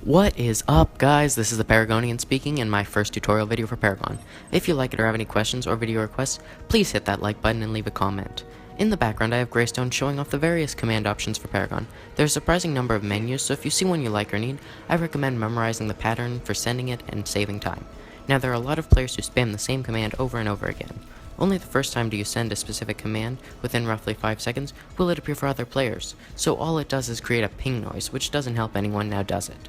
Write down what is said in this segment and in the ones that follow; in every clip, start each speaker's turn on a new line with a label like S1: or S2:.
S1: What is up, guys? This is TheParagonian speaking in my first tutorial video for Paragon. If you like it or have any questions or video requests, please hit that like button and leave a comment. In the background, I have Greystone showing off the various command options for Paragon. There's a surprising number of menus, so if you see one you like or need, I recommend memorizing the pattern for sending it and saving time. Now, there are a lot of players who spam the same command over and over again. Only the first time do you send a specific command, within roughly 5 seconds, will it appear for other players, so all it does is create a ping noise, which doesn't help anyone, now does it?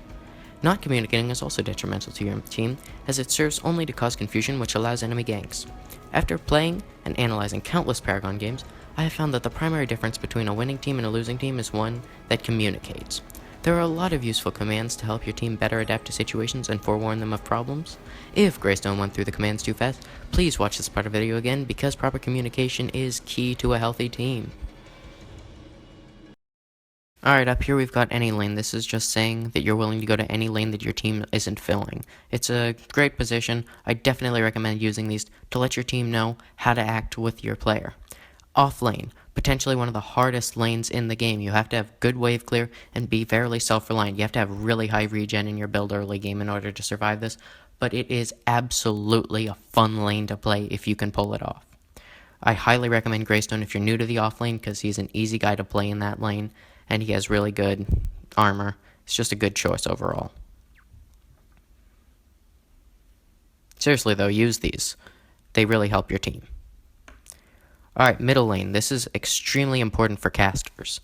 S1: Not communicating is also detrimental to your team, as it serves only to cause confusion, which allows enemy ganks. After playing and analyzing countless Paragon games, I have found that the primary difference between a winning team and a losing team is one that communicates. There are a lot of useful commands to help your team better adapt to situations and forewarn them of problems. If Greystone went through the commands too fast, please watch this part of the video again, because proper communication is key to a healthy team. Alright, up here we've got any lane. This is just saying that you're willing to go to any lane that your team isn't filling. It's a great position. I definitely recommend using these to let your team know how to act with your player. Off lane, potentially one of the hardest lanes in the game. You have to have good wave clear and be fairly self-reliant. You have to have really high regen in your build early game in order to survive this, but it is absolutely a fun lane to play if you can pull it off. I highly recommend Greystone if you're new to the off lane, because he's an easy guy to play in that lane, and he has really good armor. It's just a good choice overall. Seriously though, use these. They really help your team. Alright, middle lane. This is extremely important for casters.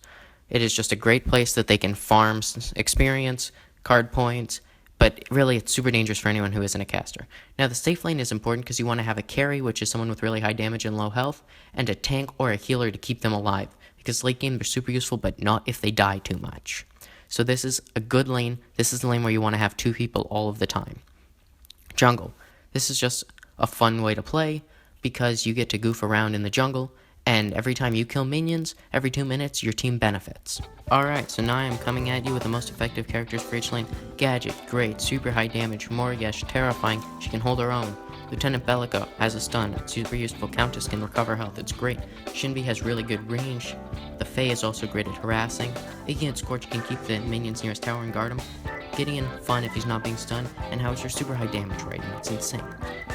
S1: It is just a great place that they can farm experience, card points, but really it's super dangerous for anyone who isn't a caster. Now, the safe lane is important because you want to have a carry, which is someone with really high damage and low health, and a tank or a healer to keep them alive, because late game they're super useful, but not if they die too much. So this is a good lane. This is the lane where you want to have 2 people all of the time. Jungle. This is just a fun way to play, because you get to goof around in the jungle, and every time you kill minions, every 2 minutes, your team benefits. Alright, so now I am coming at you with the most effective characters for each lane. Gadget, great, super high damage. Morgesh, terrifying, she can hold her own. Lieutenant Bellica has a stun, it's super useful. Countess can recover health, it's great. Shinbi has really good range. The Fae is also great at harassing. Iggy and Scorch can keep the minions near his tower and guard him. Gideon, fun if he's not being stunned, and Howitzer, super high damage rating, it's insane.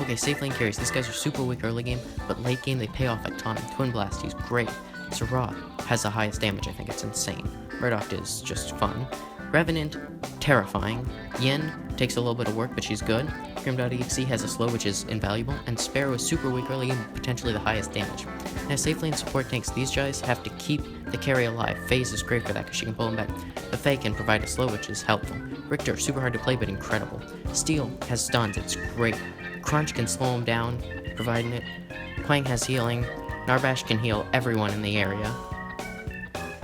S1: Okay, safe lane carries. These guys are super weak early game, but late game they pay off a ton. Twin Blast, he's great. Sarah has the highest damage, I think it's insane. Murdoch is just fun. Revenant, terrifying. Yin takes a little bit of work, but she's good. Grim.exe has a slow, which is invaluable, and Sparrow is super weak early game, potentially the highest damage. Now, safe lane support tanks, these guys have to keep the carry alive. Phase is great for that because she can pull him back. The Fae can provide a slow, which is helpful. Richter, super hard to play, but incredible. Steel has stuns, it's great. Crunch can slow him down, providing it. Quang has healing. Narbash can heal everyone in the area.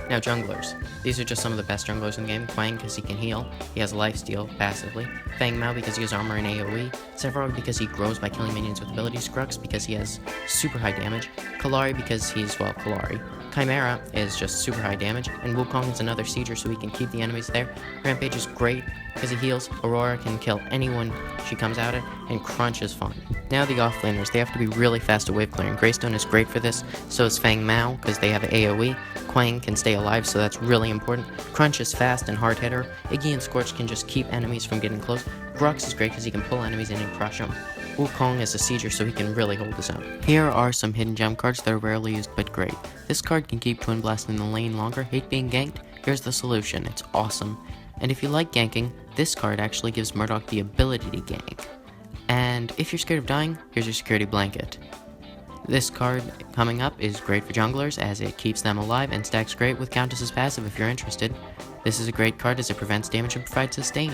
S1: Now, junglers. These are just some of the best junglers in the game. Quang, because he can heal. He has lifesteal passively. Fang Mao, because he has armor and AoE. Sephiroth, because he grows by killing minions with abilities. Crux, because he has super high damage. Kalari, because he's, well, Kalari. Chimera is just super high damage. And Wukong is another sieger, so he can keep the enemies there. Rampage is great because he heals. Aurora can kill anyone she comes out at. And Crunch is fun. Now the offlaners, they have to be really fast at wave clearing. Greystone is great for this, so is Fang Mao, because they have AoE. Quang can stay alive, so that's really important. Crunch is fast and hard hitter. Iggy and Scorch can just keep enemies from getting close. Grux is great because he can pull enemies in and crush them. Wukong is a sieger, so he can really hold his own. Here are some hidden gem cards that are rarely used but great. This card can keep Twin Blast in the lane longer. Hate being ganked? Here's the solution. It's awesome. And if you like ganking, this card actually gives Murdoch the ability to gank. And if you're scared of dying, here's your security blanket. This card coming up is great for junglers, as it keeps them alive and stacks great with Countess's passive if you're interested. This is a great card as it prevents damage and provides sustain.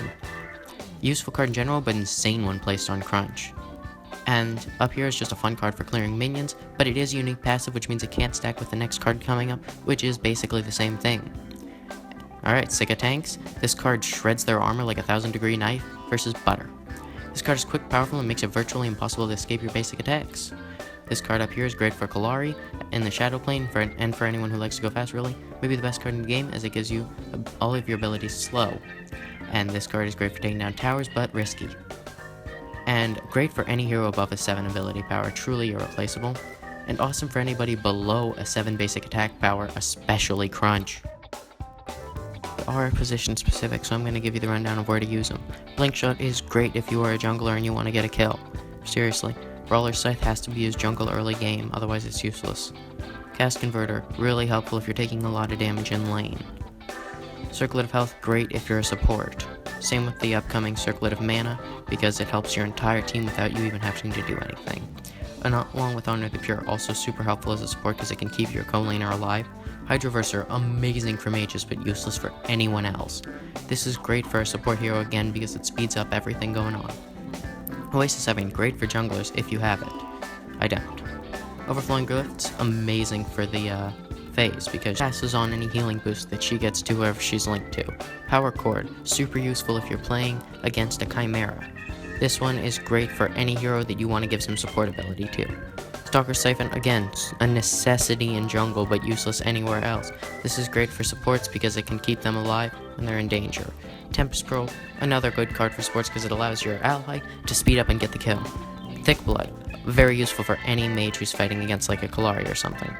S1: Useful card in general, but insane when placed on Crunch. And up here is just a fun card for clearing minions, but it is a unique passive, which means it can't stack with the next card coming up, which is basically the same thing. Alright, Sika tanks. This card shreds their armor like a 1000-degree knife versus butter. This card is quick, powerful, and makes it virtually impossible to escape your basic attacks. This card up here is great for Kalari in the Shadow Plane, and for anyone who likes to go fast really. Maybe the best card in the game, as it gives you all of your abilities slow. And this card is great for taking down towers, but risky. And great for any hero above a 7 ability power, truly irreplaceable. And awesome for anybody below a 7 basic attack power, especially Crunch. are position specific, so I'm going to give you the rundown of where to use them. Blink Shot is great if you are a jungler and you want to get a kill. Seriously, Brawler's Scythe has to be used jungle early game, otherwise it's useless. Cast Converter, really helpful if you're taking a lot of damage in lane. Circlet of Health, great if you're a support. Same with the upcoming Circlet of Mana, because it helps your entire team without you even having to do anything. And along with Honor the Pure, also super helpful as a support because it can keep your co-laner alive. Hydroverser, amazing for mages but useless for anyone else. This is great for a support hero again because it speeds up everything going on. Oasis Heaven, great for junglers if you have it. I don't. Overflowing Glyphs, amazing for the phase because she passes on any healing boost that she gets to whoever she's linked to. Power Chord, super useful if you're playing against a Chimera. This one is great for any hero that you want to give some support ability to. Stalker Siphon, again, a necessity in jungle but useless anywhere else. This is great for supports because it can keep them alive when they're in danger. Tempest Scroll, another good card for supports because it allows your ally to speed up and get the kill. Thick Blood, very useful for any mage who's fighting against like a Kalari or something.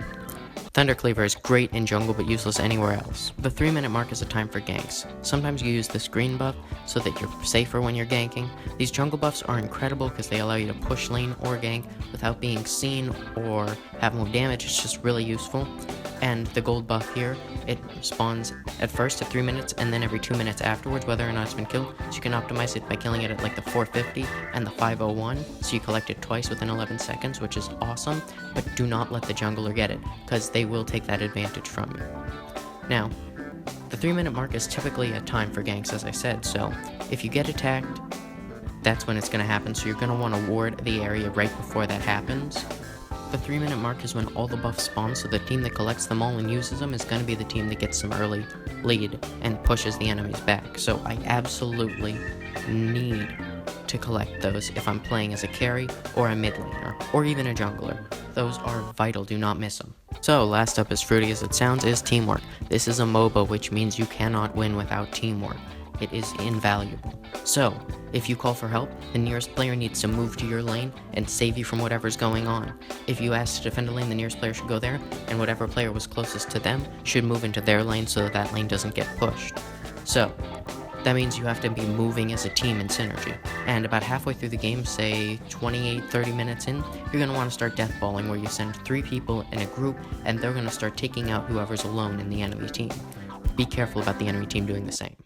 S1: Thundercleaver is great in jungle but useless anywhere else. The 3-minute mark is a time for ganks. Sometimes you use this green buff so that you're safer when you're ganking. These jungle buffs are incredible because they allow you to push lane or gank without being seen or have more damage. It's just really useful. And the gold buff here, it spawns at first at 3 minutes and then every 2 minutes afterwards, whether or not it's been killed. So you can optimize it by killing it at like the 450 and the 501, so you collect it twice within 11 seconds, which is awesome. But do not let the jungler get it, because they will take that advantage from you. Now, the 3-minute mark is typically a time for ganks, as I said, so if you get attacked, that's when it's going to happen, so you're going to want to ward the area right before that happens. The 3-minute mark is when all the buffs spawn, so the team that collects them all and uses them is going to be the team that gets some early lead and pushes the enemies back. So I absolutely need to collect those if I'm playing as a carry or a mid laner or even a jungler. Those are vital, do not miss them. So last up, as fruity as it sounds, is teamwork. This is a MOBA, which means you cannot win without teamwork. It is invaluable. So, if you call for help, the nearest player needs to move to your lane and save you from whatever's going on. If you ask to defend a lane, the nearest player should go there, and whatever player was closest to them should move into their lane so that that lane doesn't get pushed. So, that means you have to be moving as a team in synergy. And about halfway through the game, say 28-30 minutes in, you're going to want to start deathballing, where you send 3 people in a group, and they're going to start taking out whoever's alone in the enemy team. Be careful about the enemy team doing the same.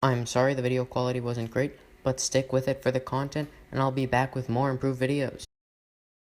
S1: I'm sorry the video quality wasn't great, but stick with it for the content, and I'll be back with more improved videos.